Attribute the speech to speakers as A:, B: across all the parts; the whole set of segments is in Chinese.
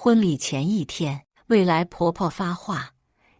A: 婚礼前一天，未来婆婆发话：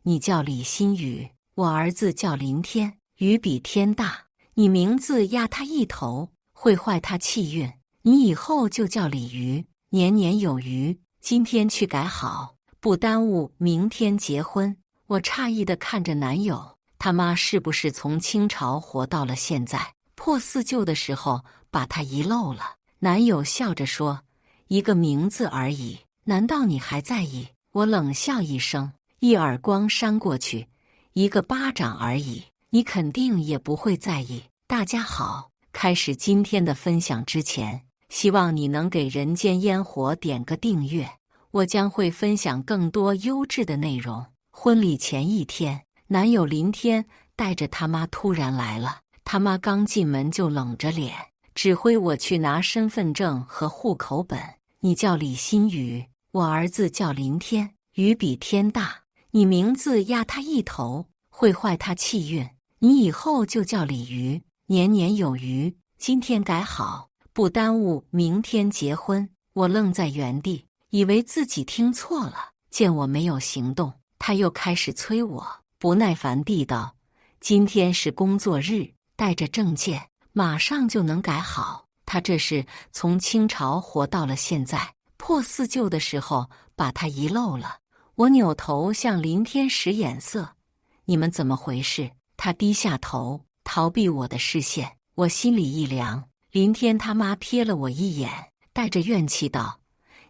A: 你叫李新宇，我儿子叫林天，宇比天大，你名字压他一头，会坏他气运。你以后就叫李瑜，年年有余。今天去改好，不耽误明天结婚。我诧异地看着男友，他妈是不是从清朝活到了现在？破四旧的时候把他遗漏了。男友笑着说：一个名字而已，难道你还在意？我冷笑一声，一耳光扇过去，一个巴掌而已，你肯定也不会在意。大家好，开始今天的分享之前，希望你能给人间烟火点个订阅，我将会分享更多优质的内容。婚礼前一天，男友林天带着他妈突然来了，他妈刚进门就冷着脸，指挥我去拿身份证和户口本。你叫李新宇，我儿子叫林天，宇比天大，你名字压他一头，会坏他气运。你以后就叫李瑜，年年有余。今天改好，不耽误明天结婚。我愣在原地，以为自己听错了。见我没有行动，他又开始催我，不耐烦地道：今天是工作日，带着证件，马上就能改好。他这是从清朝活到了现在，破四旧的时候把他遗漏了。我扭头向林天使眼色：你们怎么回事？他低下头，逃避我的视线。我心里一凉。林天他妈瞥了我一眼，带着怨气道：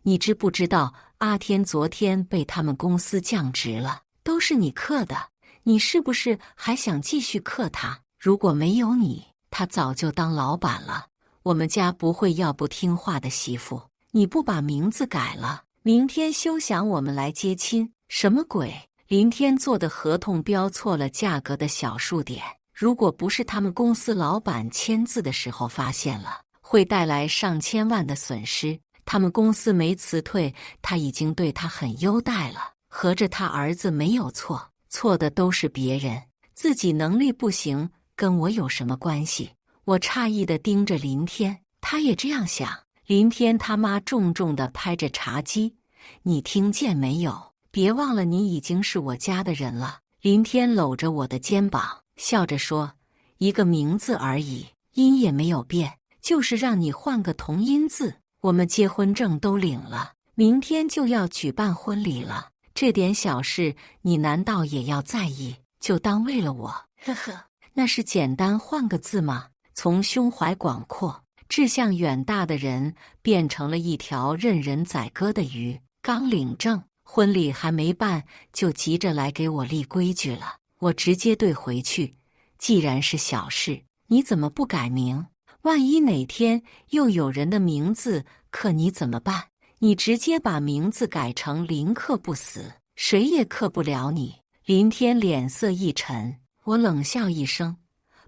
A: 你知不知道阿天昨天被他们公司降职了？都是你克的，你是不是还想继续克他？如果没有你，他早就当老板了。我们家不会要不听话的媳妇，你不把名字改了，明天休想我们来接亲。什么鬼？林天做的合同标错了价格的小数点，如果不是他们公司老板签字的时候发现了，会带来上千万的损失。他们公司没辞退，他已经对他很优待了。合着他儿子没有错，错的都是别人，自己能力不行，跟我有什么关系？我诧异地盯着林天，他也这样想。林天他妈重重地拍着茶几：你听见没有？别忘了你已经是我家的人了。林天搂着我的肩膀，笑着说：一个名字而已，音也没有变，就是让你换个同音字。我们结婚证都领了，明天就要举办婚礼了，这点小事你难道也要在意？就当为了我，呵呵，那是简单换个字吗？从胸怀广阔、志向远大的人，变成了一条任人宰割的鱼。刚领证，婚礼还没办，就急着来给我立规矩了。我直接怼回去：既然是小事，你怎么不改名？万一哪天又有人的名字克你怎么办？你直接把名字改成林克不死，谁也克不了你。林天脸色一沉，我冷笑一声：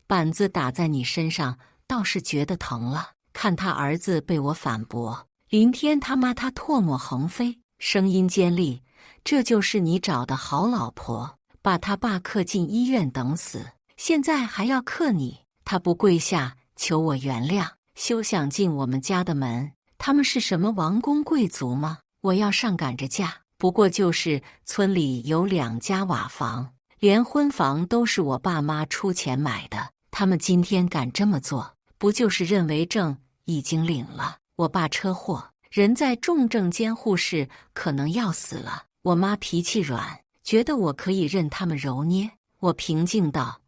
A: 板子打在你身上，倒是觉得疼了。看他儿子被我反驳，林天他妈他唾沫横飞，声音尖利：这就是你找的好老婆，把他爸克进医院等死，现在还要克你。他不跪下求我原谅，休想进我们家的门。他们是什么王公贵族吗？我要上赶着嫁，不过就是村里有2家瓦房，连婚房都是我爸妈出钱买的。他们今天敢这么做，不就是认为证已经领了？我爸车祸，人在重症监护室，可能要死了。我妈脾气软，觉得我可以任他们揉捏。我平静道：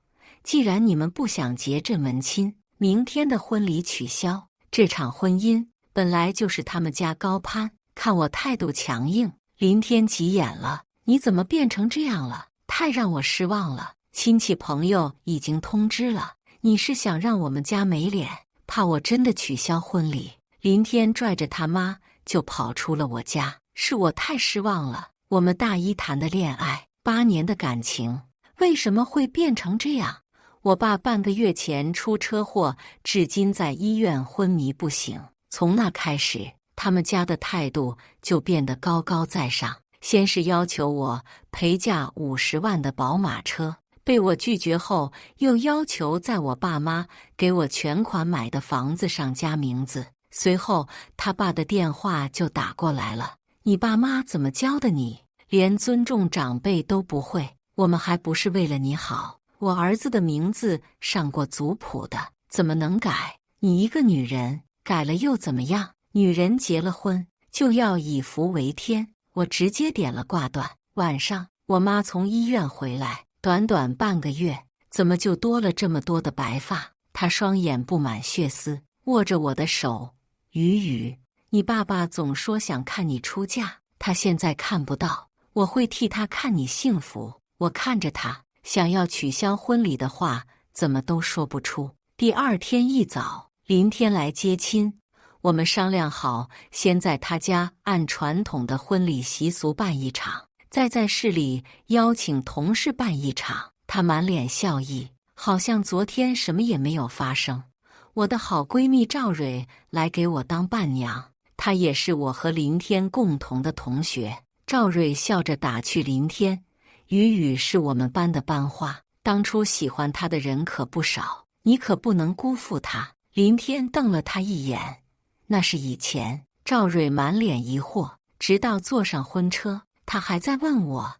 A: 既然你们不想结这门亲，明天的婚礼取消。这场婚姻本来就是他们家高攀，看我态度强硬，林天急眼了：你怎么变成这样了？太让我失望了。亲戚朋友已经通知了，你是想让我们家没脸，怕我真的取消婚礼。林天拽着他妈就跑出了我家。是我太失望了，我们大一谈的恋爱，8年的感情，为什么会变成这样？我爸半个月前出车祸，至今在医院昏迷不醒。从那开始，他们家的态度就变得高高在上，先是要求我陪嫁50万的宝马车，被我拒绝后，又要求在我爸妈给我全款买的房子上加名字。随后他爸的电话就打过来了：你爸妈怎么教的你？连尊重长辈都不会，我们还不是为了你好？我儿子的名字上过族谱的，怎么能改？你一个女人，改了又怎么样？女人结了婚就要以服为天。我直接点了挂断。晚上，我妈从医院回来，短短半个月，怎么就多了这么多的白发？她双眼布满血丝，握着我的手，雨雨，你爸爸总说想看你出嫁，他现在看不到，我会替他看你幸福。我看着他，想要取消婚礼的话，怎么都说不出。第二天一早，林天来接亲，我们商量好，先在他家按传统的婚礼习俗办一场，再在市里邀请同事办一场。他满脸笑意，好像昨天什么也没有发生。我的好闺蜜赵蕊来给我当伴娘，她也是我和林天共同的同学。赵蕊笑着打趣林天：“雨雨是我们班的班花，当初喜欢她的人可不少，你可不能辜负她。”林天瞪了她一眼：“那是以前。”赵蕊满脸疑惑，直到坐上婚车，她还在问我：“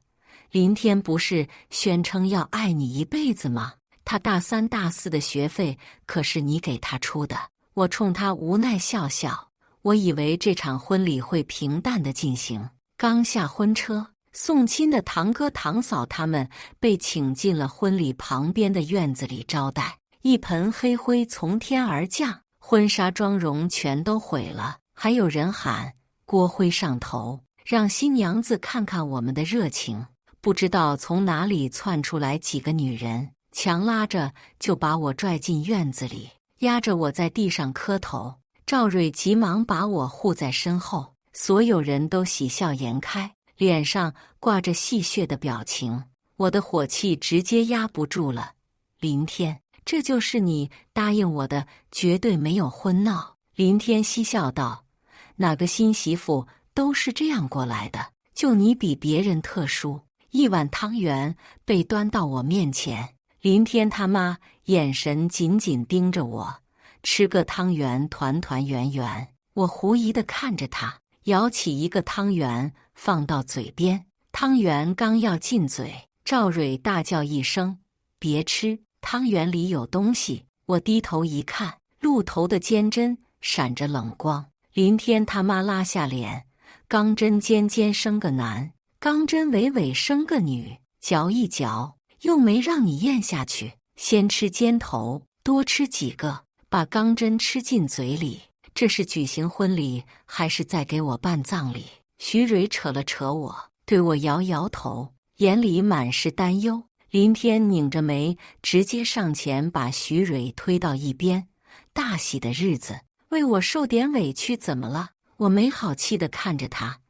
A: 林天不是宣称要爱你一辈子吗？他大3大4的学费可是你给他出的。”我冲他无奈笑笑，我以为这场婚礼会平淡的进行。刚下婚车，送亲的堂哥堂嫂他们被请进了婚礼旁边的院子里招待。一盆黑灰从天而降，婚纱妆容全都毁了，还有人喊锅灰上头，让新娘子看看我们的热情。不知道从哪里窜出来几个女人，强拉着就把我拽进院子里，压着我在地上磕头。赵蕊急忙把我护在身后，所有人都喜笑颜开，脸上挂着戏谑的表情。我的火气直接压不住了。林天，这就是你答应我的，绝对没有婚闹。林天嬉笑道：“哪个新媳妇都是这样过来的，就你比别人特殊。”一碗汤圆被端到我面前，林天他妈眼神紧紧盯着我，吃个汤圆团团圆圆。我狐疑地看着他，舀起一个汤圆放到嘴边，汤圆刚要进嘴，赵蕊大叫一声：“别吃，汤圆里有东西！”我低头一看，鹿头的尖针闪着冷光。林天他妈拉下脸，钢针尖尖生个男，钢针尾尾生个女，嚼一嚼，又没让你咽下去，先吃尖头，多吃几个，把钢针吃进嘴里。这是举行婚礼，还是在给我办葬礼？徐蕊扯了扯我，对我摇摇头，眼里满是担忧。林天拧着眉，直接上前把徐蕊推到一边。大喜的日子，为我受点委屈怎么了？我没好气地看着他，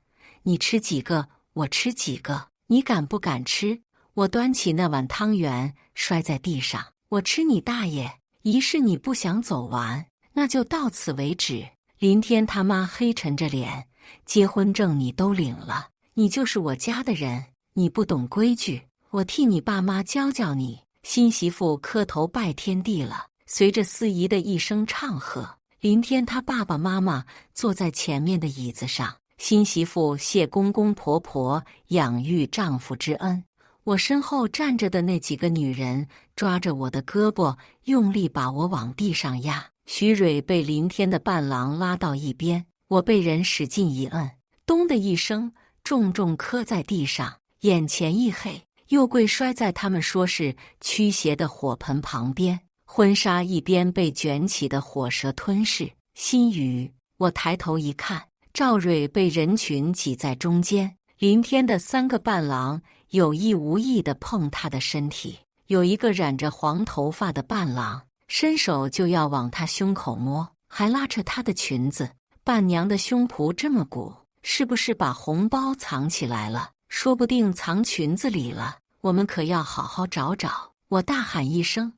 A: 你吃几个，我吃几个，你敢不敢吃？我端起那碗汤圆摔在地上，我吃你大爷！仪式你不想走完，那就到此为止。林天他妈黑沉着脸，结婚证你都领了，你就是我家的人，你不懂规矩，我替你爸妈教教你。新媳妇磕头拜天地了，随着司仪的一声唱和，林天他爸爸妈妈坐在前面的椅子上，新媳妇谢公公婆婆养育丈夫之恩。我身后站着的那几个女人抓着我的胳膊，用力把我往地上压。徐蕊被林天的伴郎拉到一边，我被人使劲一摁，咚的一声，重重磕在地上，眼前一黑，又跪摔在他们说是驱邪的火盆旁边。婚纱一边被卷起的火舌吞噬。心语，我抬头一看，赵蕊被人群挤在中间，林天的3个伴郎有意无意地碰她的身体，有一个染着黄头发的伴郎伸手就要往她胸口摸，还拉扯她的裙子。伴娘的胸脯这么鼓，是不是把红包藏起来了？说不定藏裙子里了，我们可要好好找找。我大喊一声：“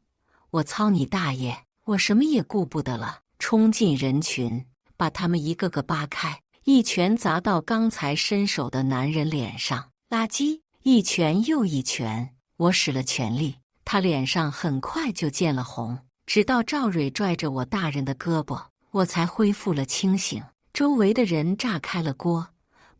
A: 我操你大爷！”我什么也顾不得了，冲进人群，把他们一个个扒开，一拳砸到刚才伸手的男人脸上。垃圾！一拳又一拳，我使了全力，他脸上很快就见了红。直到赵蕊拽着我大人的胳膊，我才恢复了清醒。周围的人炸开了锅，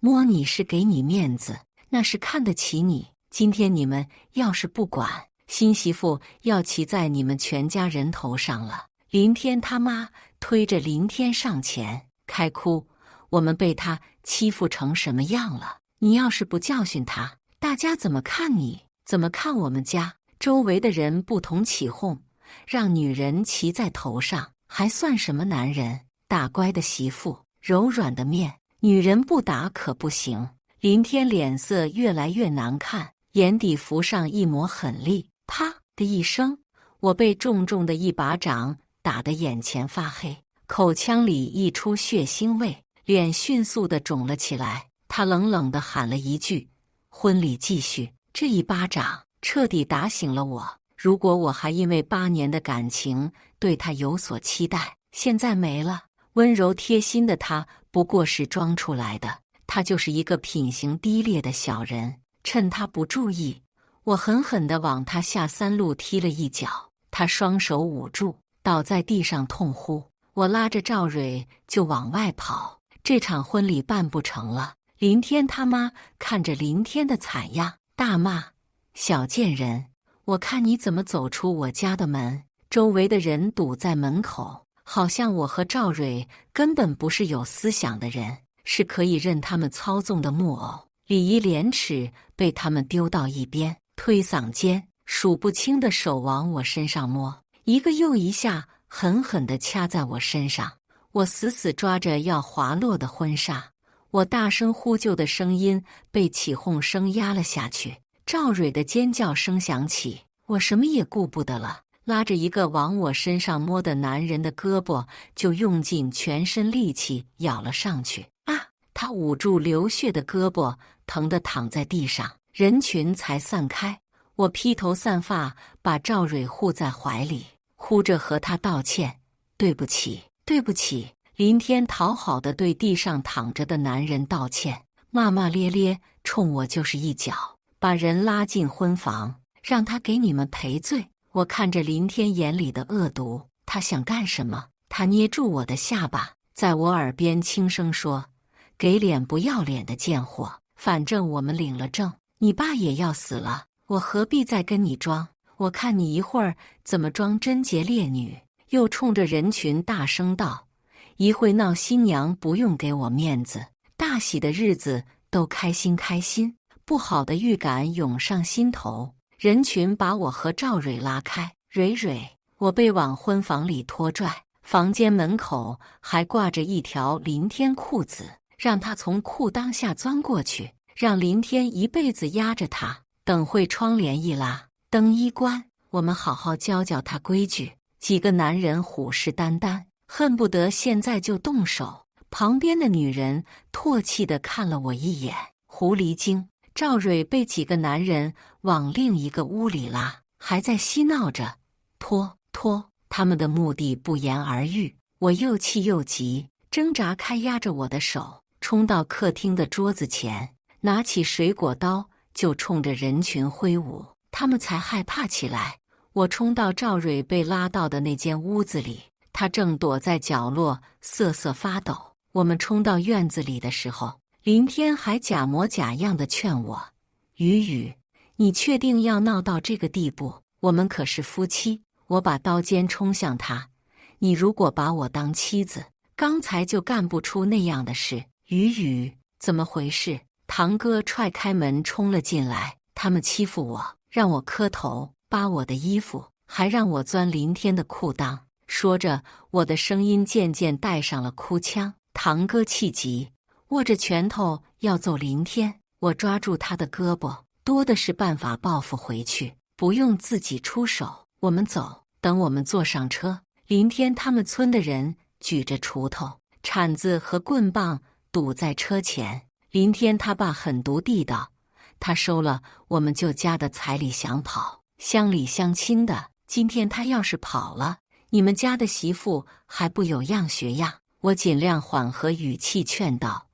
A: 摸你是给你面子，那是看得起你。今天你们要是不管，新媳妇要骑在你们全家人头上了。林天他妈推着林天上前开哭，我们被他欺负成什么样了？你要是不教训他，大家怎么看你？怎么看我们家？周围的人不同起哄，让女人骑在头上，还算什么男人？大乖的媳妇，柔软的面，女人不打可不行。林天脸色越来越难看，眼底浮上一抹狠戾。啪的一声，我被重重的一巴掌打得眼前发黑，口腔里溢出血腥味，脸迅速地肿了起来。他冷冷地喊了一句：“婚礼继续。”这一巴掌彻底打醒了我。如果我还因为8年的感情对他有所期待，现在没了。温柔贴心的他不过是装出来的，他就是一个品行低劣的小人。趁他不注意，我狠狠地往他下3路踢了一脚，他双手捂住，倒在地上痛呼。我拉着赵蕊就往外跑，这场婚礼办不成了。林天他妈看着林天的惨样，大骂：“小贱人，我看你怎么走出我家的门！”周围的人堵在门口，好像我和赵蕊根本不是有思想的人，是可以任他们操纵的木偶。礼仪廉耻被他们丢到一边，推搡间，数不清的手往我身上摸，一个又一下狠狠地掐在我身上。我死死抓着要滑落的婚纱，我大声呼救的声音被起哄声压了下去。赵蕊的尖叫声响起，我什么也顾不得了，拉着一个往我身上摸的男人的胳膊，就用尽全身力气咬了上去。啊！他捂住流血的胳膊，疼得躺在地上。人群才散开，我披头散发把赵蕊护在怀里，哭着和他道歉：“对不起，对不起。”林天讨好地对地上躺着的男人道歉，骂骂咧咧，冲我就是一脚，把人拉进婚房，让他给你们赔罪。我看着林天眼里的恶毒，他想干什么？他捏住我的下巴，在我耳边轻声说：“给脸不要脸的贱货，反正我们领了证，你爸也要死了，我何必再跟你装？我看你一会儿怎么装贞洁烈女。”又冲着人群大声道：“一会闹新娘不用给我面子，大喜的日子都开心开心。”不好的预感涌上心头，人群把我和赵蕊拉开。蕊蕊，我被往婚房里拖拽，房间门口还挂着一条林天裤子，让他从裤裆下钻过去，让林天一辈子压着他。等会窗帘一拉，灯一关，我们好好教教他规矩。几个男人虎视眈眈，恨不得现在就动手。旁边的女人唾弃地看了我一眼，狐狸精。赵蕊被几个男人往另一个屋里拉，还在嬉闹着拖。他们的目的不言而喻。我又气又急，挣扎开压着我的手，冲到客厅的桌子前，拿起水果刀就冲着人群挥舞。他们才害怕起来。我冲到赵蕊被拉到的那间屋子里，她正躲在角落瑟瑟发抖。我们冲到院子里的时候，林天还假模假样的劝我：“雨，你确定要闹到这个地步？我们可是夫妻。”我把刀尖冲向他：“你如果把我当妻子，刚才就干不出那样的事。”雨，怎么回事？堂哥踹开门冲了进来，他们欺负我，让我磕头，扒我的衣服，还让我钻林天的裤裆。说着，我的声音渐渐带上了哭腔。堂哥气急，握着拳头要揍林天。我抓住他的胳膊，多的是办法报复回去，不用自己出手。我们走。等我们坐上车，林天他们村的人举着锄头、铲子和棍棒堵在车前。林天他爸狠毒地道：“他收了我们舅家的彩礼想跑，乡里乡亲的，今天他要是跑了，你们家的媳妇还不有样学样？”我尽量缓和语气劝道：“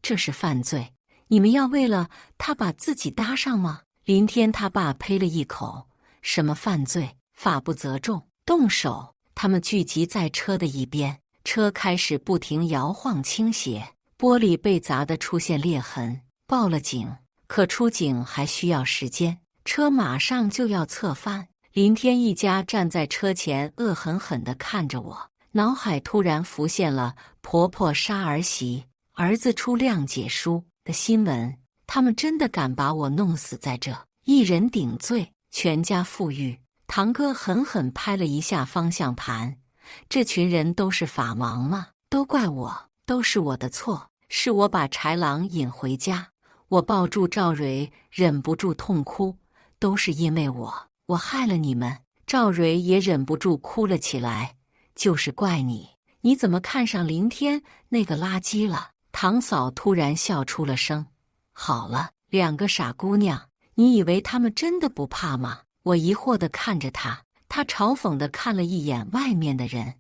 A: 这是犯罪，你们要为了他把自己搭上吗？”林天他爸呸了一口：“什么犯罪？法不责众，动手！”他们聚集在车的一边，车开始不停摇晃倾斜，玻璃被砸得出现裂痕，报了警。可出警还需要时间，车马上就要侧翻。林天一家站在车前，恶狠狠地看着我，脑海突然浮现了婆婆杀儿媳、儿子出谅解书的新闻。他们真的敢把我弄死在这，一人顶罪，全家富裕。堂哥狠狠拍了一下方向盘，这群人都是法盲吗？都怪我，都是我的错，是我把豺狼引回家。我抱住赵蕊，忍不住痛哭，都是因为我害了你们。赵蕊也忍不住哭了起来，就是怪你，你怎么看上林天那个垃圾了？堂嫂突然笑出了声。好了，两个傻姑娘，你以为他们真的不怕吗？我疑惑地看着她，她嘲讽地看了一眼外面的人，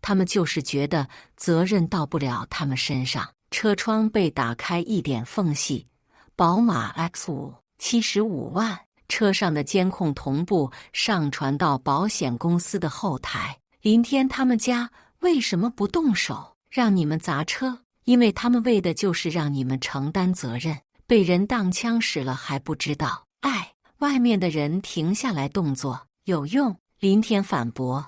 A: 他们就是觉得责任到不了他们身上。车窗被打开一点缝隙，宝马 X5 75万，车上的监控同步上传到保险公司的后台。林天他们家为什么不动手让你们砸车？因为他们为的就是让你们承担责任。被人当枪使了还不知道。外面的人停下来动作有用？林天反驳，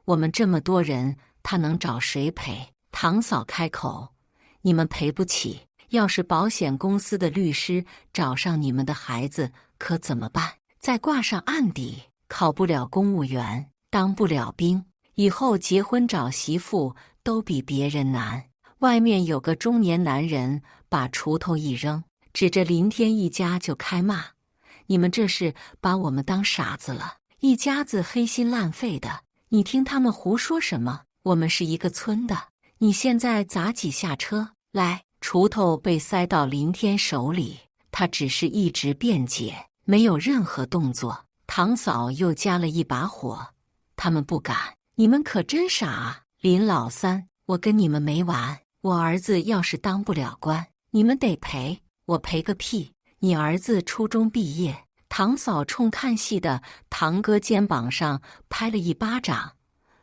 A: 我们这么多人，他能找谁赔？堂嫂开口，你们赔不起，要是保险公司的律师找上你们的孩子可怎么办？再挂上案底，考不了公务员，当不了兵，以后结婚找媳妇都比别人难。外面有个中年男人把锄头一扔，指着林天一家就开骂，你们这是把我们当傻子了，一家子黑心烂肺的，你听他们胡说什么？我们是一个村的，你现在砸几下车？来，锄头被塞到林天手里，他只是一直辩解，没有任何动作。堂嫂又加了一把火，他们不敢，你们可真傻啊！林老三，我跟你们没完，我儿子要是当不了官，你们得赔。我赔个屁！你儿子初中毕业。堂嫂冲看戏的堂哥肩膀上拍了一巴掌，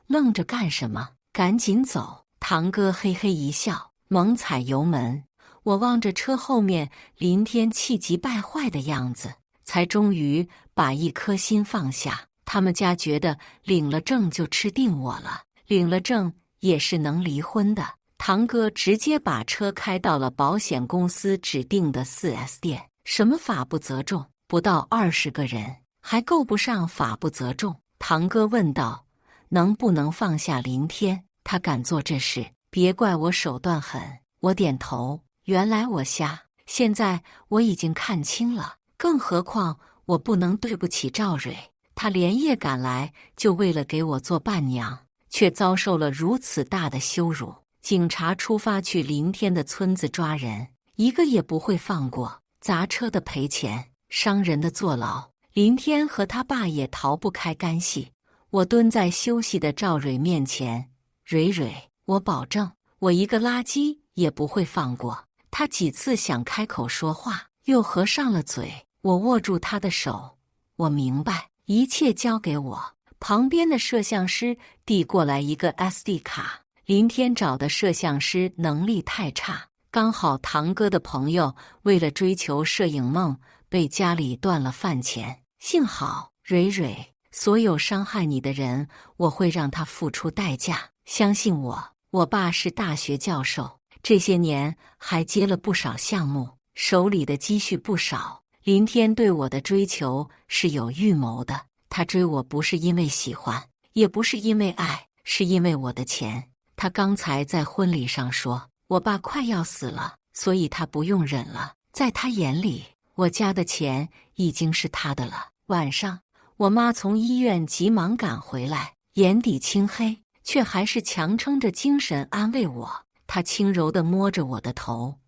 A: 愣着干什么？赶紧走！堂哥嘿嘿一笑，猛踩油门。我望着车后面林天气急败坏的样子，才终于把一颗心放下。他们家觉得领了证就吃定我了，领了证也是能离婚的。堂哥直接把车开到了保险公司指定的 4S 店。什么法不责众？不到20个人，还够不上法不责众。堂哥问道：能不能放下林天？他敢做这事，别怪我手段狠。我点头，原来我瞎，现在我已经看清了。更何况我不能对不起赵蕊，她连夜赶来就为了给我做伴娘，却遭受了如此大的羞辱。警察出发去林天的村子抓人，一个也不会放过。砸车的赔钱，伤人的坐牢，林天和他爸也逃不开干系。我蹲在休息的赵蕊面前，蕊蕊，我保证，我一个垃圾也不会放过。他几次想开口说话，又合上了嘴。我握住他的手，我明白，一切交给我。旁边的摄像师递过来一个 SD 卡。林天找的摄像师能力太差，刚好堂哥的朋友为了追求摄影梦，被家里断了饭钱。幸好，蕊蕊，所有伤害你的人，我会让他付出代价。相信我，我爸是大学教授，这些年还接了不少项目，手里的积蓄不少。林天对我的追求是有预谋的，他追我不是因为喜欢，也不是因为爱，是因为我的钱。他刚才在婚礼上说，我爸快要死了，所以他不用忍了。在他眼里，我家的钱已经是他的了。晚上，我妈从医院急忙赶回来，眼底青黑，却还是强撑着精神安慰我。她轻柔地摸着我的头，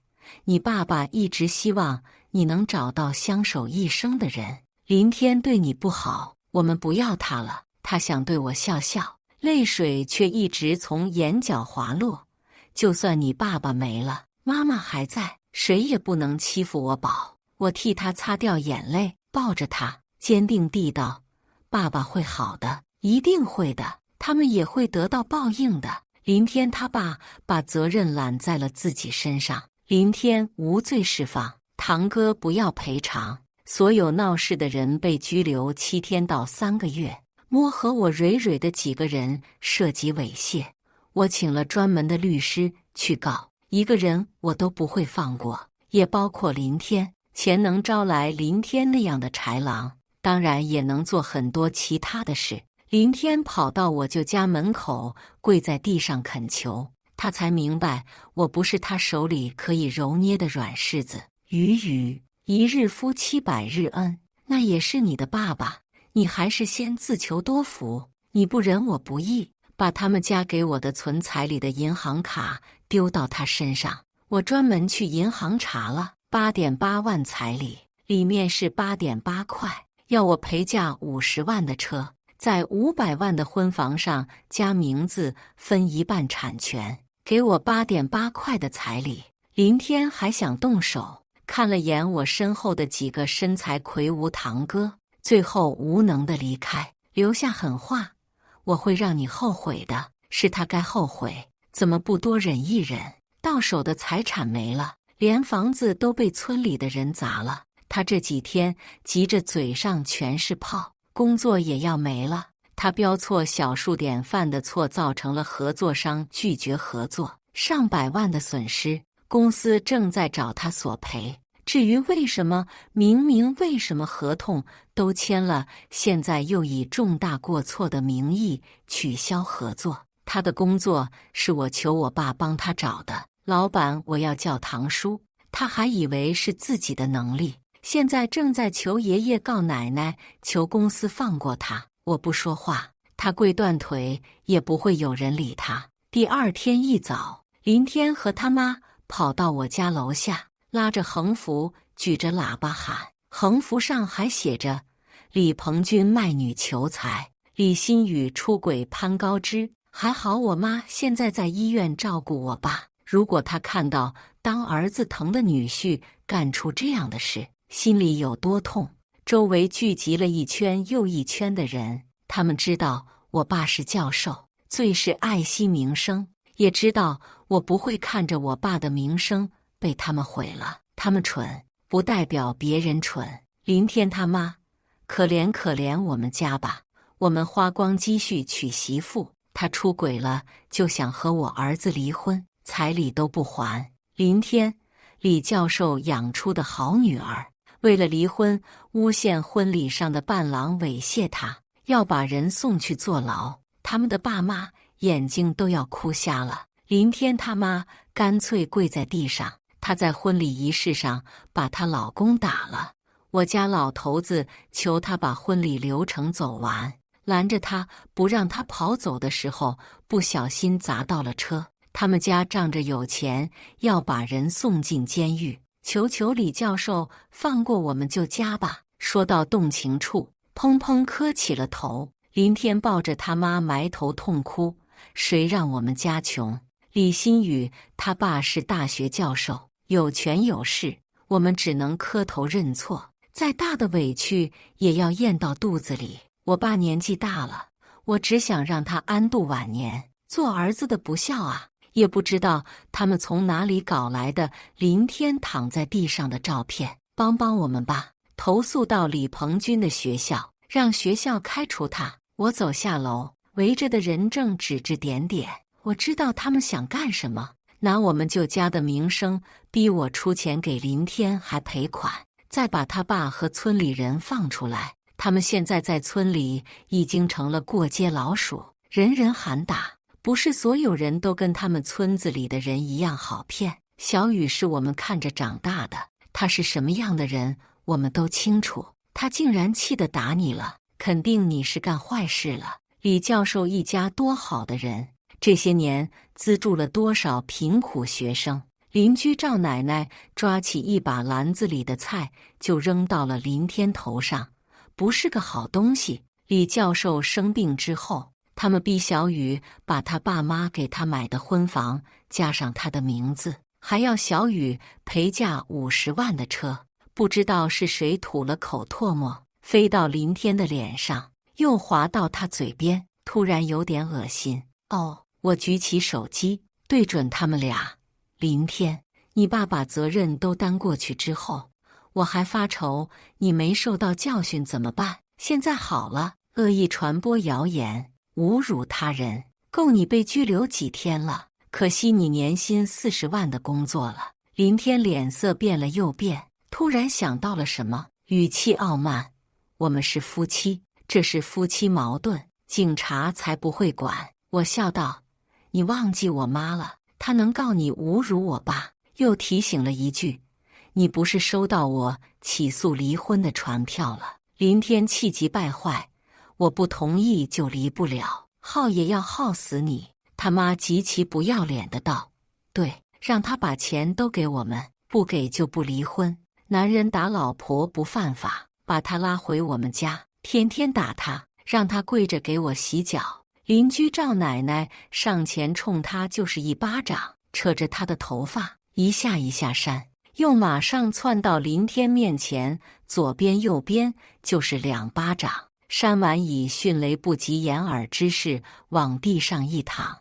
A: 你爸爸一直希望你能找到相守一生的人。林天对你不好，我们不要他了。他想对我笑笑，泪水却一直从眼角滑落。就算你爸爸没了，妈妈还在，谁也不能欺负我宝。我替他擦掉眼泪，抱着他，坚定地道：爸爸会好的，一定会的，他们也会得到报应的。林天他爸把责任揽在了自己身上，林天无罪释放，堂哥不要赔偿。所有闹事的人被拘留7天到3个月。摸和我蕊蕊的几个人涉及猥亵，我请了专门的律师去告，一个人我都不会放过，也包括林天。钱能招来林天那样的豺狼，当然也能做很多其他的事。林天跑到我舅家门口，跪在地上恳求，他才明白我不是他手里可以揉捏的软柿子。雨，一日夫妻百日恩，那也是你的爸爸，你还是先自求多福。你不忍我不义，把他们家给我的存彩礼的银行卡丢到他身上。我专门去银行查了，8.8万彩礼，里面是8.8块，要我赔价50万的车，在500万的婚房上加名字，分1半产权，给我8.8块的彩礼。林天还想动手，看了眼我身后的几个身材魁梧堂哥，最后无能的离开，留下狠话：我会让你后悔的。是他该后悔，怎么不多忍一忍？到手的财产没了，连房子都被村里的人砸了。他这几天急着嘴上全是泡，工作也要没了。他标错小数点犯的错，造成了合作商拒绝合作，上百万的损失，公司正在找他索赔。至于为什么合同都签了，现在又以重大过错的名义取消合作，他的工作是我求我爸帮他找的，老板我要叫堂叔，他还以为是自己的能力，现在正在求爷爷告奶奶，求公司放过他。我不说话，他跪断腿也不会有人理他。第二天一早，林天和他妈跑到我家楼下，拉着横幅，举着喇叭喊，横幅上还写着李鹏君卖女求财，李新宇出轨攀高枝。还好我妈现在在医院照顾我爸，如果她看到当儿子疼的女婿干出这样的事，心里有多痛。周围聚集了一圈又一圈的人，他们知道我爸是教授，最是爱惜名声，也知道我不会看着我爸的名声被他们毁了。他们蠢，不代表别人蠢。林天他妈，可怜可怜我们家吧，我们花光积蓄娶媳妇，他出轨了，就想和我儿子离婚，彩礼都不还。林天，李教授养出的好女儿，为了离婚，诬陷婚礼上的伴郎猥亵她，要把人送去坐牢。他们的爸妈眼睛都要哭瞎了。林天他妈干脆跪在地上，她在婚礼仪式上把她老公打了。我家老头子求她把婚礼流程走完，拦着他不让他跑走的时候，不小心砸到了车。他们家仗着有钱，要把人送进监狱。求求李教授放过我们舅家吧。说到动情处，砰砰磕起了头。林天抱着他妈埋头痛哭，谁让我们家穷？李新宇他爸是大学教授，有权有势，我们只能磕头认错，再大的委屈也要咽到肚子里。我爸年纪大了，我只想让他安度晚年。做儿子的不孝啊！也不知道他们从哪里搞来的林天躺在地上的照片，帮帮我们吧！投诉到李鹏君的学校，让学校开除他。我走下楼，围着的人正指指点点，我知道他们想干什么，拿我们舅家的名声，逼我出钱给林天还赔款，再把他爸和村里人放出来。他们现在在村里已经成了过街老鼠，人人喊打。不是所有人都跟他们村子里的人一样好骗。小雨是我们看着长大的，他是什么样的人我们都清楚。他竟然气得打你了，肯定你是干坏事了。李教授一家多好的人，这些年资助了多少贫苦学生。邻居赵奶奶抓起一把篮子里的菜就扔到了林天头上，不是个好东西。李教授生病之后，他们逼小雨把他爸妈给他买的婚房加上他的名字，还要小雨赔价50万的车。不知道是谁吐了口唾沫，飞到林天的脸上，又滑到他嘴边，突然有点恶心。我举起手机对准他们俩，林天，你爸把责任都担过去之后，我还发愁你没受到教训怎么办？现在好了，恶意传播谣言，侮辱他人，够你被拘留几天了。可惜你年薪40万的工作了。林天脸色变了又变，突然想到了什么，语气傲慢：我们是夫妻，这是夫妻矛盾，警察才不会管。我笑道：你忘记我妈了，她能告你侮辱我爸。又提醒了一句：你不是收到我起诉离婚的传票了？林天气急败坏：我不同意就离不了，耗也要耗死你。他妈极其不要脸的道：对，让他把钱都给我们，不给就不离婚。男人打老婆不犯法，把他拉回我们家，天天打他，让他跪着给我洗脚。邻居赵奶奶上前冲他就是一巴掌，扯着他的头发一下一下扇，又马上窜到林天面前，左边右边就是2巴掌，扇完以迅雷不及掩耳之势往地上一躺。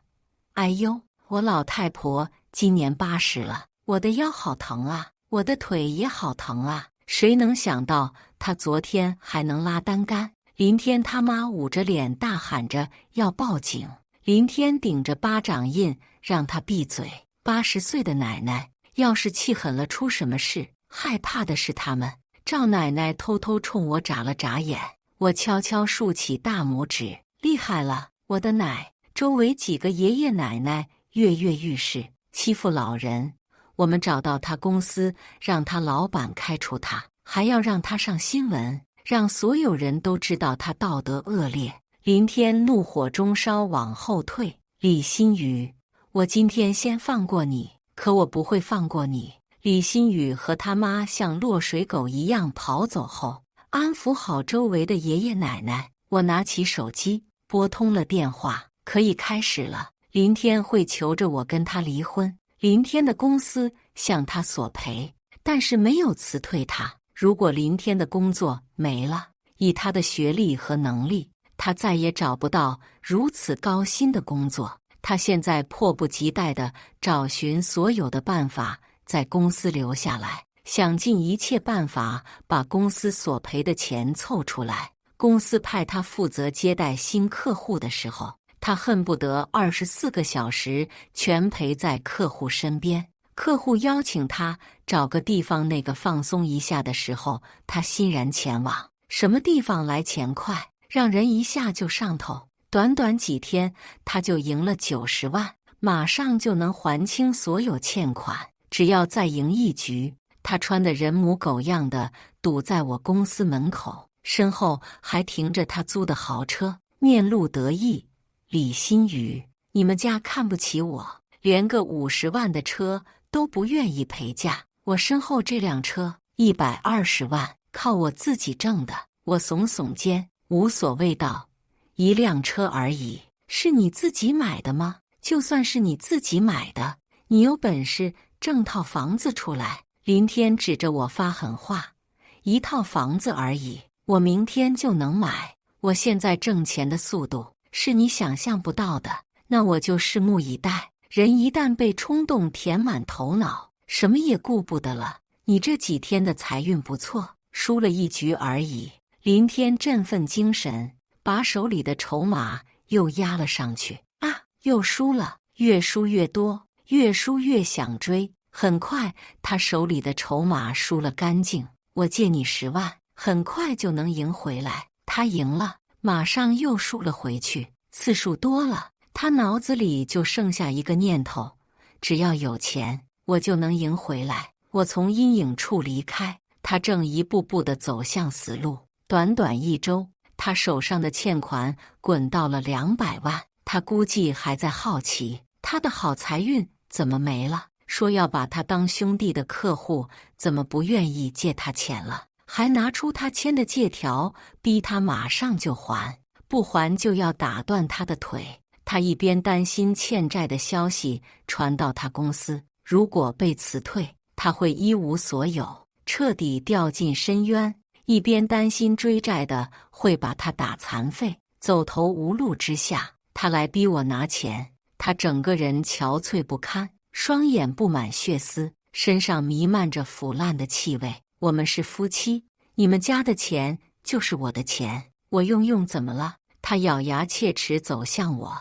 A: 哎呦，我老太婆今年80了，我的腰好疼啊，我的腿也好疼啊。谁能想到她昨天还能拉单杆？林天他妈捂着脸大喊着要报警。林天顶着巴掌印让他闭嘴。80岁的奶奶要是气狠了出什么事，害怕的是他们。赵奶奶偷偷冲我眨了眨眼，我悄悄竖起大拇指：厉害了，我的奶！周围几个爷爷奶奶跃跃欲试，欺负老人。我们找到他公司，让他老板开除他，还要让他上新闻，让所有人都知道他道德恶劣。林天怒火中烧往后退：李新宇，我今天先放过你，可我不会放过你。李新宇和他妈像落水狗一样跑走后，安抚好周围的爷爷奶奶，我拿起手机拨通了电话。可以开始了。林天会求着我跟他离婚，林天的公司向他索赔，但是没有辞退他。如果林天的工作没了，以他的学历和能力，他再也找不到如此高薪的工作。他现在迫不及待地找寻所有的办法在公司留下来，想尽一切办法把公司索赔的钱凑出来。公司派他负责接待新客户的时候，他恨不得24个小时全陪在客户身边。客户邀请他找个地方那个放松一下的时候，他欣然前往。什么地方来钱快，让人一下就上头。短短几天，他就赢了90万，马上就能还清所有欠款。只要再赢一局，他穿得人模狗样的堵在我公司门口，身后还停着他租的豪车，面露得意。李新宇，你们家看不起我，连个50万的车都不愿意赔价。我身后这辆车120万，靠我自己挣的。我耸耸肩，无所谓道：一辆车而已，是你自己买的吗？就算是你自己买的，你有本事挣套房子出来。林天指着我发狠话：一套房子而已，我明天就能买。我现在挣钱的速度是你想象不到的，那我就拭目以待。人一旦被冲动填满头脑，什么也顾不得了。你这几天的财运不错，输了一局而已。林天振奋精神，把手里的筹码又压了上去。啊，又输了，越输越多，越输越想追。很快，他手里的筹码输了干净。我借你10万，很快就能赢回来。他赢了，马上又输了回去，次数多了，他脑子里就剩下一个念头：只要有钱，我就能赢回来。我从阴影处离开，他正一步步地走向死路。短短1周，他手上的欠款滚到了200万。他估计还在好奇，他的好财运怎么没了？说要把他当兄弟的客户怎么不愿意借他钱了？还拿出他签的借条，逼他马上就还，不还就要打断他的腿。他一边担心欠债的消息传到他公司，如果被辞退，他会一无所有，彻底掉进深渊；一边担心追债的会把他打残废，走投无路之下，他来逼我拿钱。他整个人憔悴不堪，双眼布满血丝，身上弥漫着腐烂的气味。我们是夫妻，你们家的钱就是我的钱，我用怎么了？他咬牙切齿走向我。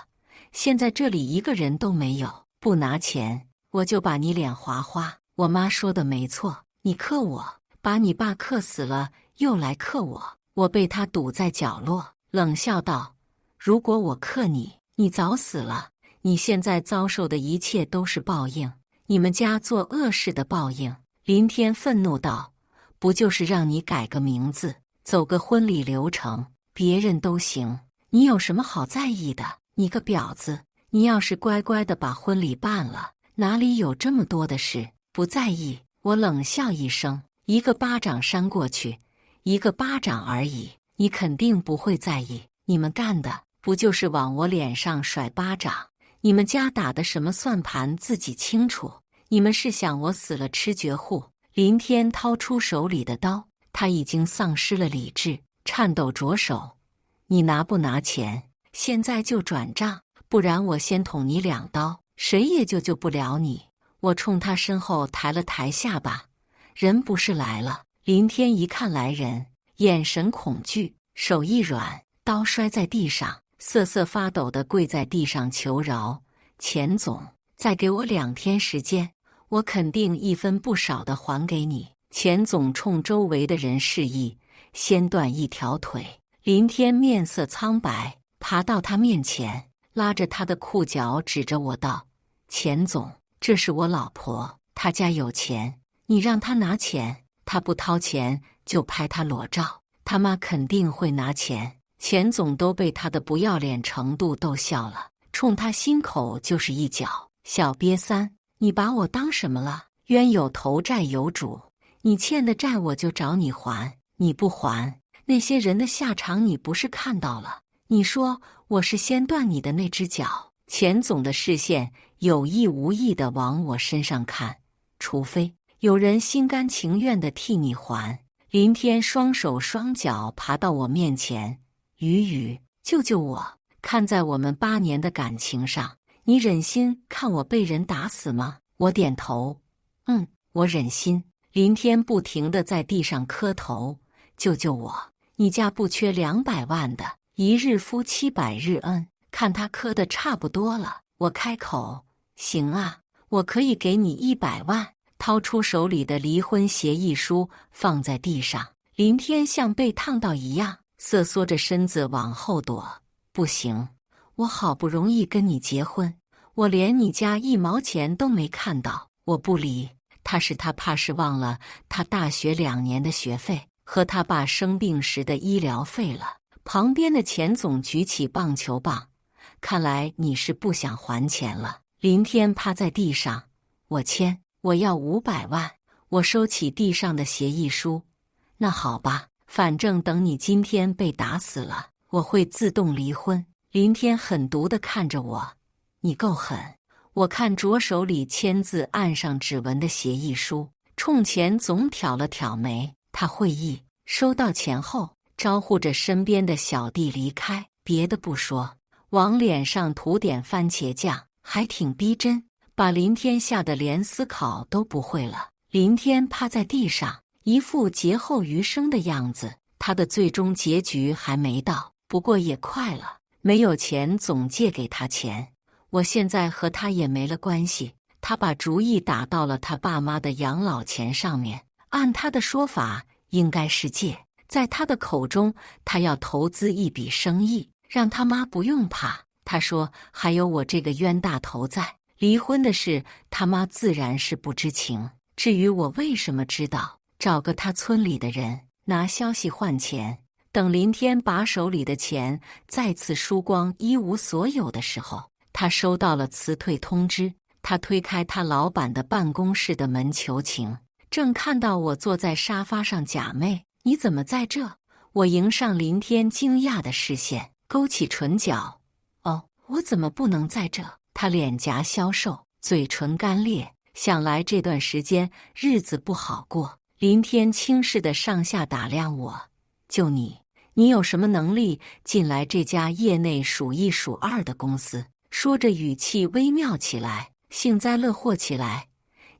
A: 现在这里一个人都没有，不拿钱，我就把你脸划花。我妈说的没错，你克我，把你爸克死了，又来克我。我被他堵在角落，冷笑道：如果我克你，你早死了。你现在遭受的一切都是报应，你们家做恶事的报应。林天愤怒道：不就是让你改个名字，走个婚礼流程，别人都行，你有什么好在意的？你个婊子，你要是乖乖的把婚礼办了，哪里有这么多的事？不在意。我冷笑一声，一个巴掌扇过去，一个巴掌而已，你肯定不会在意。你们干的不就是往我脸上甩巴掌？你们家打的什么算盘自己清楚，你们是想我死了吃绝户？林天掏出手里的刀，他已经丧失了理智，颤抖着手：你拿不拿钱？现在就转账，不然我先捅你2刀，谁也救不了你。我冲他身后抬了抬下巴，人不是来了。林天一看来人，眼神恐惧，手一软，刀摔在地上，瑟瑟发抖地跪在地上求饶：钱总，再给我2天时间，我肯定1分不少的还给你。钱总冲周围的人示意，先断一条腿。林天面色苍白，爬到他面前，拉着他的裤脚指着我道：钱总，这是我老婆，她家有钱，你让她拿钱，她不掏钱就拍她裸照，他妈肯定会拿钱。钱总都被他的不要脸程度逗笑了，冲他心口就是一脚：小瘪三，你把我当什么了？冤有头债有主，你欠的债我就找你还，你不还，那些人的下场你不是看到了？你说我是先断你的那只脚？钱总的视线有意无意地往我身上看，除非有人心甘情愿地替你还。林天双手双脚爬到我面前：雨，救救我！看在我们8年的感情上，你忍心看我被人打死吗？我点头，我忍心。林天不停地在地上磕头：救救我！你家不缺200万的，一日夫妻百日恩。看他磕得差不多了，我开口：行啊，我可以给你100万。掏出手里的离婚协议书放在地上，林天像被烫到一样，瑟缩着身子往后躲。不行，我好不容易跟你结婚，我连你家1毛钱都没看到。我不理他，他怕是忘了他大学2年的学费和他爸生病时的医疗费了。旁边的钱总举起棒球棒：看来你是不想还钱了。林天趴在地上：我签，我要500万。我收起地上的协议书：那好吧，反正等你今天被打死了，我会自动离婚。林天狠毒地看着我：你够狠。我看着手里签字按上指纹的协议书，冲钱总挑了挑眉。他会意，收到钱后招呼着身边的小弟离开，别的不说，往脸上涂点番茄酱还挺逼真，把林天吓得连思考都不会了。林天趴在地上，一副劫后余生的样子。他的最终结局还没到，不过也快了。没有钱总借给他钱，我现在和他也没了关系。他把主意打到了他爸妈的养老钱上面，按他的说法应该是借。在他的口中，他要投资一笔生意，让他妈不用怕。他说还有我这个冤大头在，离婚的事他妈自然是不知情。至于我为什么知道，找个他村里的人拿消息换钱。等林天把手里的钱再次输光一无所有的时候，他收到了辞退通知。他推开他老板的办公室的门求情，正看到我坐在沙发上假寐：你怎么在这？我迎上林天惊讶的视线，勾起唇角：哦，我怎么不能在这？他脸颊消瘦，嘴唇干裂，想来这段时间日子不好过。林天轻视的上下打量我：就你有什么能力进来这家业内数1数2的公司？说着语气微妙起来，幸灾乐祸起来。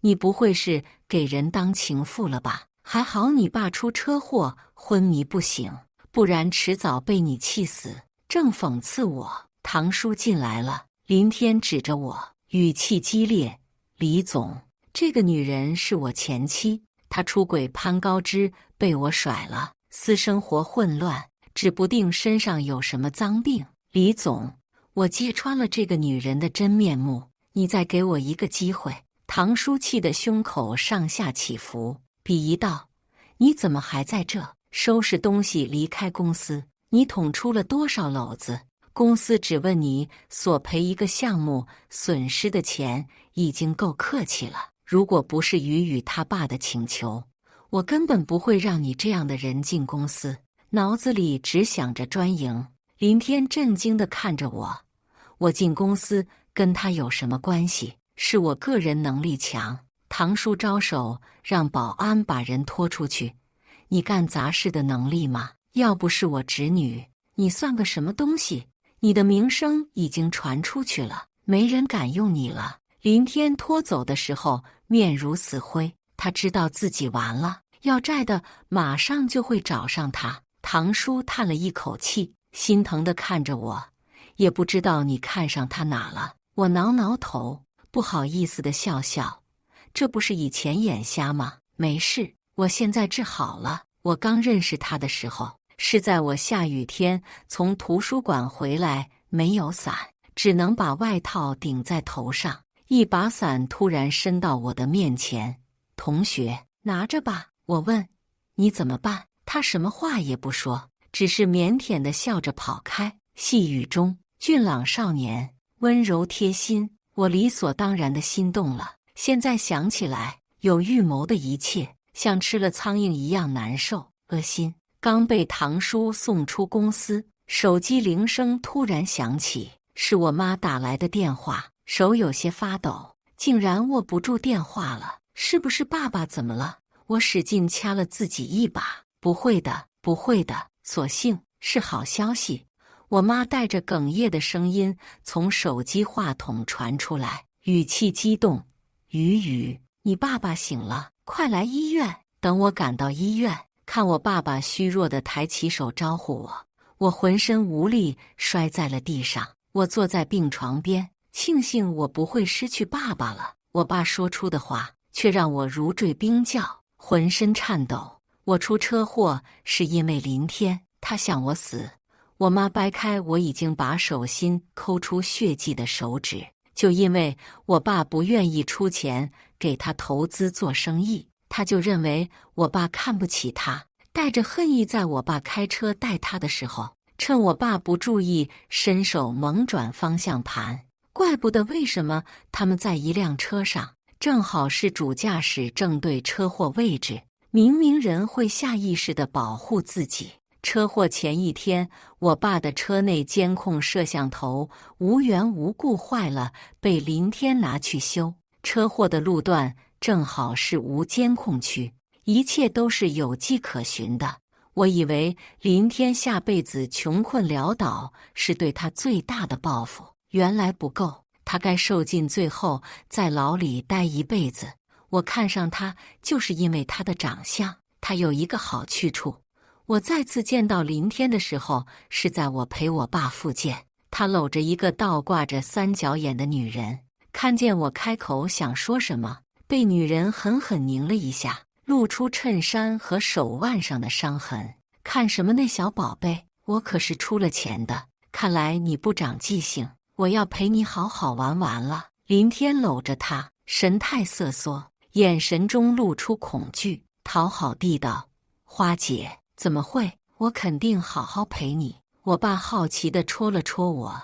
A: 你不会是给人当情妇了吧？还好你爸出车祸昏迷不醒，不然迟早被你气死。正讽刺我，堂叔进来了。林天指着我，语气激烈：李总，这个女人是我前妻，她出轨攀高枝，被我甩了，私生活混乱，指不定身上有什么脏病。李总，我揭穿了这个女人的真面目，你再给我一个机会。堂叔气得胸口上下起伏，鄙夷道：你怎么还在这？收拾东西离开公司！你捅出了多少篓子？公司只问你索赔一个项目损失的钱，已经够客气了。如果不是雨雨他爸的请求，我根本不会让你这样的人进公司。脑子里只想着专营。林天震惊地看着我，我进公司跟他有什么关系？是我个人能力强。堂叔招手让保安把人拖出去。你干杂事的能力吗？要不是我侄女，你算个什么东西？你的名声已经传出去了，没人敢用你了。林天拖走的时候面如死灰，他知道自己完了，要债的马上就会找上他。堂叔叹了一口气，心疼地看着我，也不知道你看上他哪了。我挠挠头，不好意思地笑笑，这不是以前眼瞎吗？没事，我现在治好了。我刚认识他的时候，是在我下雨天从图书馆回来，没有伞，只能把外套顶在头上。一把伞突然伸到我的面前，同学，拿着吧。我问，你怎么办？他什么话也不说，只是腼腆地笑着跑开。细雨中，俊朗少年，温柔贴心，我理所当然地心动了。现在想起来，有预谋的一切，像吃了苍蝇一样难受、恶心。刚被堂叔送出公司，手机铃声突然响起，是我妈打来的电话，手有些发抖，竟然握不住电话了。是不是爸爸怎么了？我使劲掐了自己一把。不会的，不会的，所幸是好消息。我妈带着哽咽的声音从手机话筒传出来，语气激动：雨雨，你爸爸醒了，快来医院。等我赶到医院，看我爸爸虚弱地抬起手招呼我，我浑身无力摔在了地上。我坐在病床边，庆幸我不会失去爸爸了。我爸说出的话却让我如坠冰窖，浑身颤抖。我出车祸是因为林天，他想我死。我妈掰开我已经把手心抠出血迹的手指，就因为我爸不愿意出钱给他投资做生意，他就认为我爸看不起他，带着恨意在我爸开车带他的时候，趁我爸不注意伸手猛转方向盘。怪不得为什么他们在一辆车上，正好是主驾驶正对车祸位置，明明人会下意识地保护自己。车祸前一天，我爸的车内监控摄像头无缘无故坏了，被林天拿去修。车祸的路段正好是无监控区，一切都是有迹可循的。我以为林天下辈子穷困潦倒是对他最大的报复，原来不够，他该受尽最后，在牢里待一辈子。我看上他就是因为他的长相，他有一个好去处。我再次见到林天的时候，是在我陪我爸复健，他搂着一个倒挂着三角眼的女人，看见我开口想说什么，被女人狠狠拧了一下，露出衬衫和手腕上的伤痕。看什么那小宝贝，我可是出了钱的，看来你不长记性，我要陪你好好玩完了。林天搂着她，神态瑟缩，眼神中露出恐惧，讨好地道：花姐，怎么会？我肯定好好陪你。我爸好奇地戳了戳我，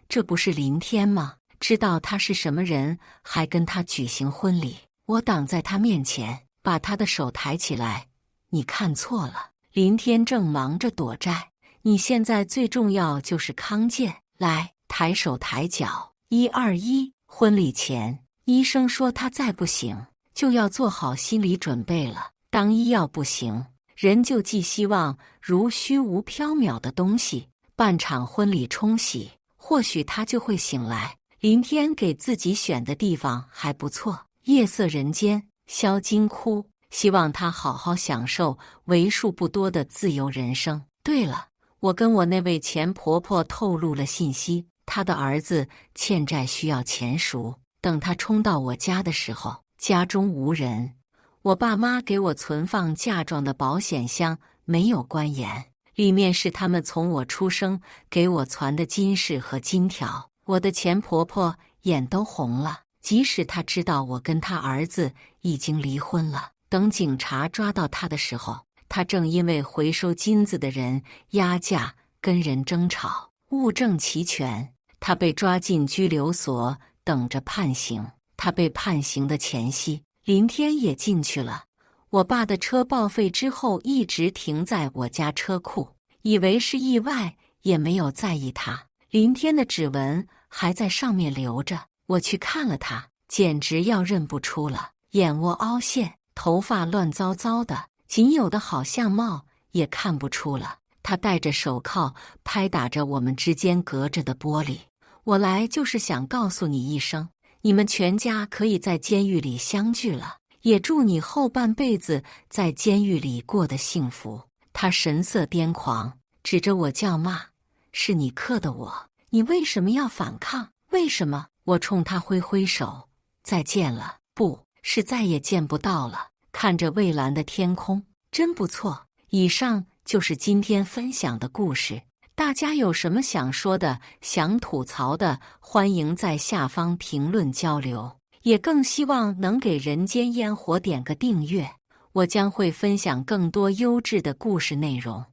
A: 这不是林天吗？知道他是什么人，还跟他举行婚礼。我挡在他面前，把他的手抬起来。你看错了，林天正忙着躲债，你现在最重要就是康健。来，抬手抬脚，1、2、1。婚礼前，医生说他再不行，就要做好心理准备了。当医药不行，人就寄希望如虚无缥缈的东西，办场婚礼冲洗，或许他就会醒来。林天给自己选的地方还不错，夜色人间，销金窟，希望他好好享受为数不多的自由人生。对了，我跟我那位前婆婆透露了信息，她的儿子欠债需要钱赎，等他冲到我家的时候，家中无人。我爸妈给我存放嫁妆的保险箱没有关严，里面是他们从我出生给我攒的金饰和金条。我的前婆婆眼都红了，即使她知道我跟她儿子已经离婚了，等警察抓到她的时候，她正因为回收金子的人压价跟人争吵，物证齐全，她被抓进拘留所等着判刑。她被判刑的前夕，林天也进去了。我爸的车报废之后一直停在我家车库，以为是意外，也没有在意他。林天的指纹还在上面留着，我去看了他，简直要认不出了，眼窝凹陷，头发乱糟糟的，仅有的好相貌也看不出了。他戴着手铐，拍打着我们之间隔着的玻璃。我来就是想告诉你一声，你们全家可以在监狱里相聚了，也祝你后半辈子在监狱里过得幸福。他神色癫狂，指着我叫骂：“是你克的我，你为什么要反抗？为什么？”我冲他挥挥手：“再见了，不是再也见不到了。”看着蔚蓝的天空，真不错。以上就是今天分享的故事。大家有什么想说的、想吐槽的，欢迎在下方评论交流。也更希望能给人间烟火点个订阅，我将会分享更多优质的故事内容。